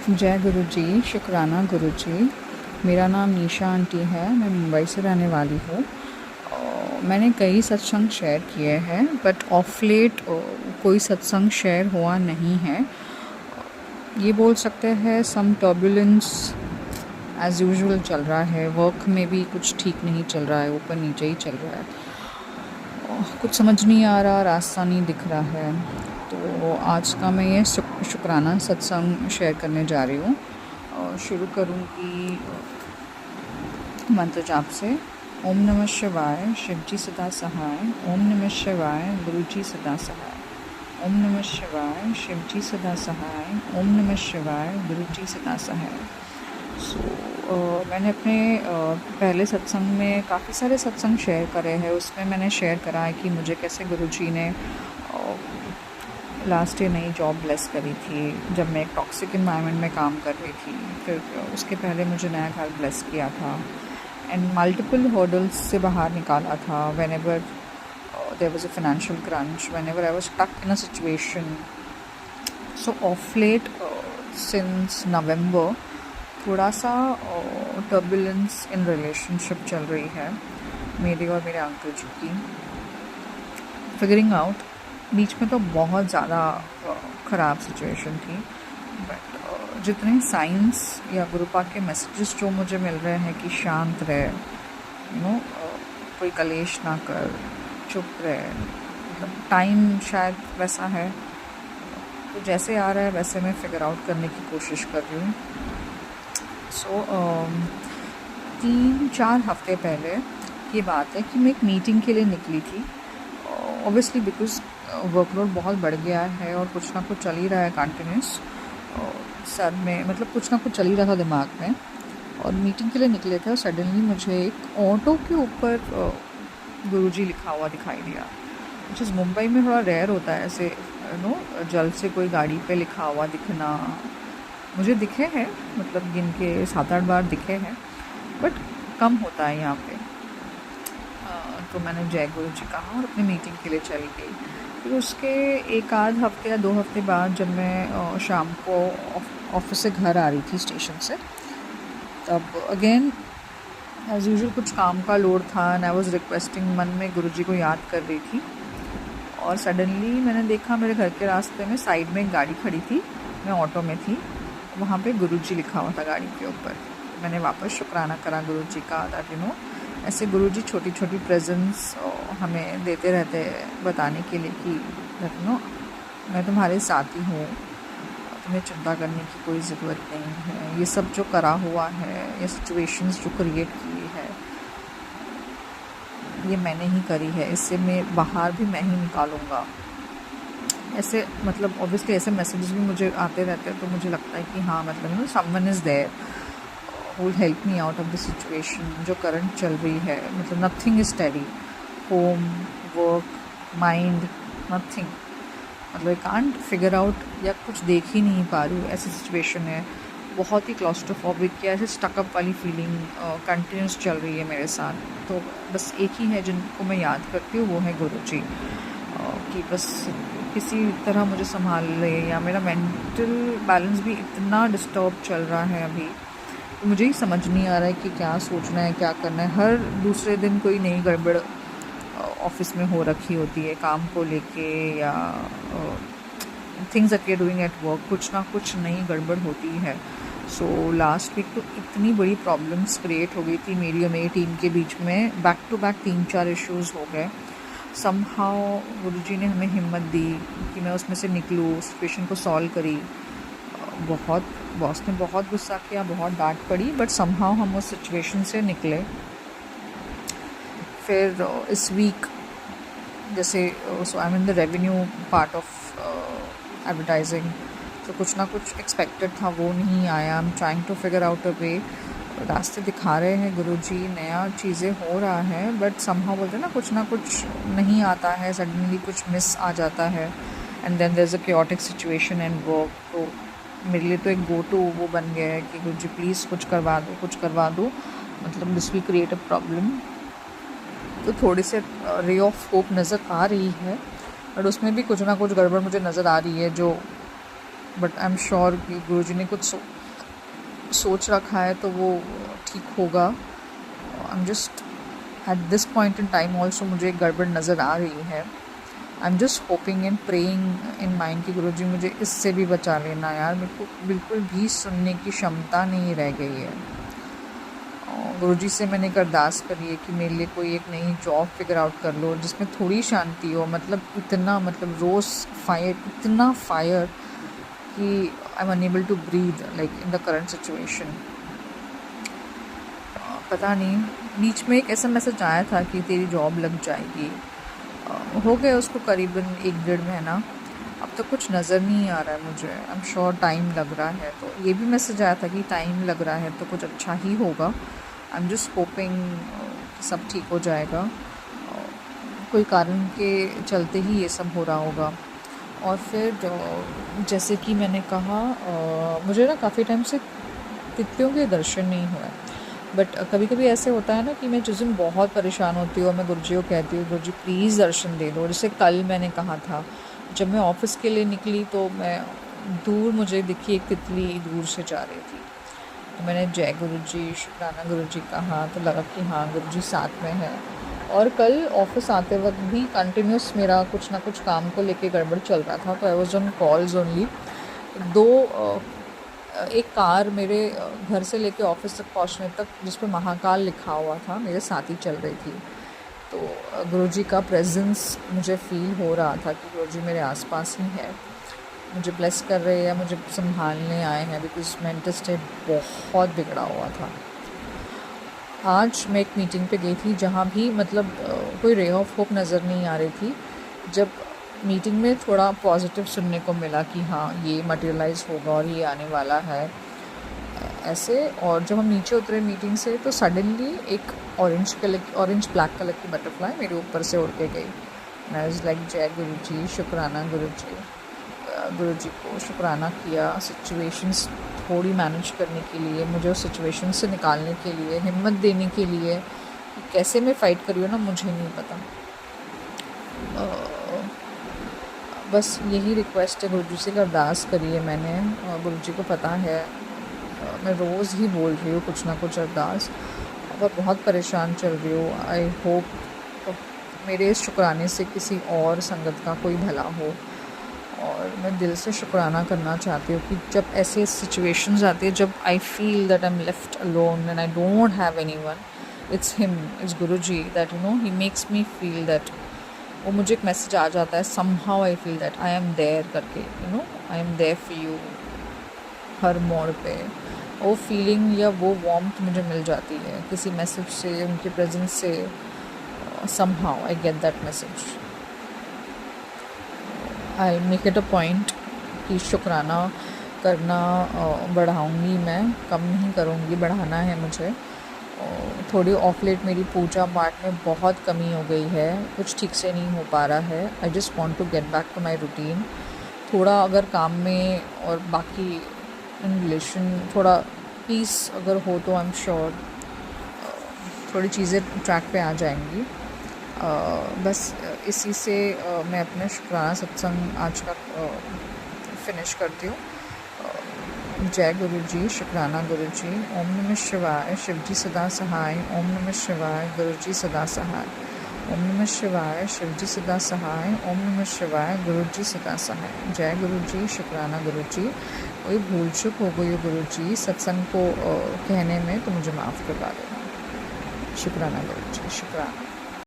जय गुरु जी, शुक्राना गुरु जी। मेरा नाम निशा आंटी है, मैं मुंबई से रहने वाली हूँ। मैंने कई सत्संग शेयर किए हैं बट ऑफ लेट कोई सत्संग शेयर हुआ नहीं है। ये बोल सकते हैं सम टर्बुलेंस एज़ यूजुअल चल रहा है। वर्क में भी कुछ ठीक नहीं चल रहा है, ऊपर नीचे ही चल रहा है। कुछ समझ नहीं आ रहा, रास्ता नहीं दिख रहा है। तो आज का मैं ये शुक्राना सत्संग शेयर करने जा रही हूँ। शुरू करूँगी मंत्र जाप से। ओम नमः शिवाय, शिवजी सदा सहाय। ओम नमः शिवाय, गुरुजी सदा सहाय। ओम नमः शिवाय, शिवजी सदा सहाय। ओम नमः शिवाय, गुरुजी सदा सहाय। मैंने अपने पहले सत्संग में काफ़ी सारे सत्संग शेयर करे हैं। उसमें मैंने शेयर करा है कि मुझे कैसे गुरुजी ने लास्ट ईयर नई जॉब ब्लेस करी थी जब मैं एक टॉक्सिक इन्वायरमेंट में काम कर रही थी। फिर उसके पहले मुझे नया घर ब्लेस किया था एंड मल्टीपल हर्डल्स से बाहर निकाला था। Whenever there was a financial crunch, whenever I was stuck in a situation. So of late since November थोड़ा सा टर्बुलेंस इन रिलेशनशिप चल रही है मेरी और मेरे अंकल जी की। फिगरिंग आउट, बीच में तो बहुत ज़्यादा ख़राब सिचुएशन थी बट जितने साइंस या गुरुपा के मैसेजेस जो मुझे मिल रहे हैं कि शांत रहे, कोई कलेश ना कर, चुप रहे, मतलब टाइम शायद वैसा है। तो जैसे आ रहा है वैसे मैं फिगर आउट करने की कोशिश कर रही हूँ। 3-4 हफ्ते पहले की बात है कि मैं एक मीटिंग के लिए निकली थी। ऑब्वियसली बिकॉज वर्कलोड बहुत बढ़ गया है और कुछ ना कुछ चल ही रहा है कंटिन्यूस सर में, मतलब कुछ ना कुछ चल ही रहा था दिमाग में। और मीटिंग के लिए निकले थे और सडनली मुझे एक ऑटो के ऊपर गुरुजी लिखा हुआ दिखाई दिया। जिस मुंबई में थोड़ा रेयर होता है ऐसे जल्द से कोई गाड़ी पे लिखा हुआ दिखना। मुझे दिखे हैं, मतलब गिन के 7-8 बार दिखे हैं बट कम होता है यहाँ पे। तो मैंने जय गुरु जी कहा और अपनी मीटिंग के लिए चली गई। फिर उसके 1-आध हफ्ते या 2 हफ्ते बाद जब मैं शाम को ऑफिस से घर आ रही थी स्टेशन से, तब अगेन एज़ यूजुअल कुछ काम का लोड था एंड आई वाज रिक्वेस्टिंग, मन में गुरु जी को याद कर रही थी। और सडनली मैंने देखा मेरे घर के रास्ते में साइड में एक गाड़ी खड़ी थी, मैं ऑटो में थी, वहाँ पे गुरुजी लिखा हुआ था गाड़ी के ऊपर। मैंने वापस शुक्राना करा गुरुजी का दैट ऐसे गुरुजी छोटी छोटी प्रेजेंस हमें देते रहते हैं बताने के लिए कि मैं तुम्हारे साथ ही हूँ, तुम्हें चिंता करने की कोई ज़रूरत नहीं है। ये सब जो करा हुआ है, ये सिचुएशंस जो क्रिएट की है, ये मैंने ही करी है, इससे मैं बाहर भी मैं ही निकालूँगा। ऐसे मतलब ऑब्वियसली ऐसे मैसेजेस भी मुझे आते रहते हैं तो मुझे लगता है कि हाँ, मतलब someone is there who will help me out of the situation जो करंट चल रही है। मतलब nothing is steady, home, work, mind, nothing. मतलब आई कांट फिगर आउट या कुछ देख ही नहीं पा रही हूँ, ऐसी सिचुएशन है। बहुत ही क्लॉस्ट्रोफोबिक या ऐसे स्टकअप वाली फीलिंग कंटिन्यूस चल रही है मेरे साथ। तो बस एक ही है जिनको मैं याद करती हूँ, वो है गुरुजी, कि बस किसी तरह मुझे संभाल ले। या मेरा मेंटल बैलेंस भी इतना डिस्टर्ब चल रहा है अभी, तो मुझे ही समझ नहीं आ रहा है कि क्या सोचना है, क्या करना है। हर दूसरे दिन कोई नई गड़बड़ ऑफिस में हो रखी होती है काम को लेके, या things that we are doing at work, कुछ ना कुछ नई गड़बड़ होती है। सो लास्ट वीक तो इतनी बड़ी प्रॉब्लम्स क्रिएट हो गई थी मेरी और मेरी टीम के बीच में। बैक टू बैक 3-4 इश्यूज़ हो गए। समहाउ गुरुजी ने हमें हिम्मत दी कि मैं उसमें से निकलूँ, सिचुएशन को सॉल्व करी। बहुत बॉस ने बहुत गुस्सा किया, बहुत डांट पड़ी, बट समहाउ हम उस सिचुएशन से निकले। फिर इस वीक जैसे so I am in the revenue part of advertising, तो कुछ ना कुछ एक्सपेक्टेड था, वो नहीं आया। I am trying to figure out a way. रास्ते दिखा रहे हैं गुरुजी, नया चीज़ें हो रहा है बट समहाउ बोलते हैं ना, कुछ नहीं आता है, सडनली कुछ मिस आ जाता है and then there is a chaotic situation and work. तो मेरे लिए तो एक गो टू वो बन गया है कि गुरुजी प्लीज़ कुछ करवा दो, मतलब this will create a problem. तो थोड़ी से रे ऑफ होप नज़र आ रही है बट उसमें भी कुछ ना कुछ गड़बड़ मुझे नज़र आ रही है, जो बट आई एम श्योर कि गुरुजी ने कुछ सोच रखा है तो वो ठीक होगा। I am just at this point in time also मुझे एक गड़बड़ नज़र आ रही है। I am just hoping and praying in mind कि गुरुजी मुझे इससे भी बचा लेना यार, मेरे को बिल्कुल भी सुनने की क्षमता नहीं रह गई है। गुरुजी से मैंने एक अरदास करी है कि मेरे लिए कोई एक नई जॉब फिगर आउट कर लो जिसमें थोड़ी शांति हो। मतलब इतना, मतलब रोज़ फायर, इतना फायर कि I am unable to breathe like in the current situation. पता नहीं, बीच में एक ऐसा मैसेज आया था कि तेरी जॉब लग जाएगी। हो गया उसको करीबन 1-1.5 महीना, अब तक कुछ नज़र नहीं आ रहा है मुझे। आई एम श्योर टाइम लग रहा है। तो ये भी मैसेज आया था कि टाइम लग रहा है तो कुछ अच्छा ही होगा। आई एम जस्ट होपिंग सब ठीक हो जाएगा। कोई कारण के चलते ही ये सब हो रहा होगा। और फिर जैसे कि मैंने कहा, मुझे ना काफ़ी टाइम से तितलियों के दर्शन नहीं हुए। बट कभी कभी ऐसे होता है ना कि मैं जिस दिन बहुत परेशान होती हूँ और मैं गुरुजी को कहती हूँ गुरुजी प्लीज़ दर्शन दे दो। जैसे कल मैंने कहा था, जब मैं ऑफ़िस के लिए निकली तो मैं दूर मुझे दिखी एक तितली दूर से जा रही थी। तो मैंने जय गुरुजी, शुक्राना गुरुजी कहा, तो लगा कि हाँ गुरुजी साथ में है। और कल ऑफिस आते वक्त भी कंटिन्यूस मेरा कुछ ना कुछ काम को लेके गड़बड़ चल रहा था, तो I was on calls only. एक कार मेरे घर से लेके ऑफिस तक पहुंचने तक जिस पे महाकाल लिखा हुआ था मेरे साथ ही चल रही थी। तो गुरुजी का प्रेजेंस मुझे फील हो रहा था कि गुरुजी मेरे आसपास ही है, मुझे ब्लेस कर रहे हैं, मुझे संभालने आए हैं, बिकॉज मेंटल स्टेट बहुत बिगड़ा हुआ था। आज मैं एक मीटिंग पे गई थी जहाँ भी मतलब कोई रे ऑफ होप नज़र नहीं आ रही थी। जब मीटिंग में थोड़ा पॉजिटिव सुनने को मिला कि हाँ ये मटेरियलाइज होगा और ये आने वाला है ऐसे। और जब हम नीचे उतरे मीटिंग से तो सडनली एक ऑरेंज ब्लैक कलर की बटरफ्लाई मेरे ऊपर से उड़ के गई। मैं वाज लाइक जय गुरुजी, शुक्राना गुरुजी। गुरुजी को शुक्राना किया सिचुएशंस थोड़ी मैनेज करने के लिए, मुझे उस सिचुएशन से निकालने के लिए, हिम्मत देने के लिए। कैसे मैं फ़ाइट कर रही हूँ ना मुझे नहीं पता। बस यही रिक्वेस्ट है, गुरुजी से अरदास करी है मैंने। गुरुजी को पता है मैं रोज़ ही बोल रही हूँ कुछ ना कुछ अरदास, और बहुत परेशान चल रही हूँ। आई होप मेरे इस शुक्राने से किसी और संगत का कोई भला हो। और मैं दिल से शुक्राना करना चाहती हूँ कि जब ऐसे सिचुएशंस आती है, जब I feel that I am left alone and I don't have anyone, it's him, it's Guruji that he makes me feel that. वो मुझे एक मैसेज आ जाता है, somehow I feel that I am there करके, I am there for you. हर मोड़ पे वो फीलिंग या वो वार्मथ मुझे मिल जाती है किसी मैसेज से, उनके प्रेजेंस से। Somehow I get that message. I make it a point कि शुक्राना करना बढ़ाऊँगी मैं, कम नहीं करूँगी, बढ़ाना है मुझे। थोड़ी ऑफ लेट मेरी पूजा पाठ में बहुत कमी हो गई है, कुछ ठीक से नहीं हो पा रहा है। I just want to get back to my routine. थोड़ा अगर काम में और बाकी इन रिलेशन थोड़ा पीस अगर हो तो आई एम श्योर थोड़ी चीज़ें ट्रैक पे आ जाएंगी। बस इसी से मैं अपना शुक्राना सत्संग आज का फिनिश करती हूँ। जय गुरुजी, शुक्राना गुरुजी। ओम नमः शिवाय, शिवजी सदा सहाय। ओम नमः शिवाय, गुरुजी सदा सहाय। ओम नमः शिवाय, शिवजी सदा सहाय। ओम नमः शिवाय, गुरुजी सदा सहाय। जय गुरुजी, शुक्राना गुरुजी। कोई भूल चूक हो गई हो गुरुजी सत्संग को कहने में तो मुझे माफ़ करवा देना। शुक्राना गुरुजी, शुक्राना।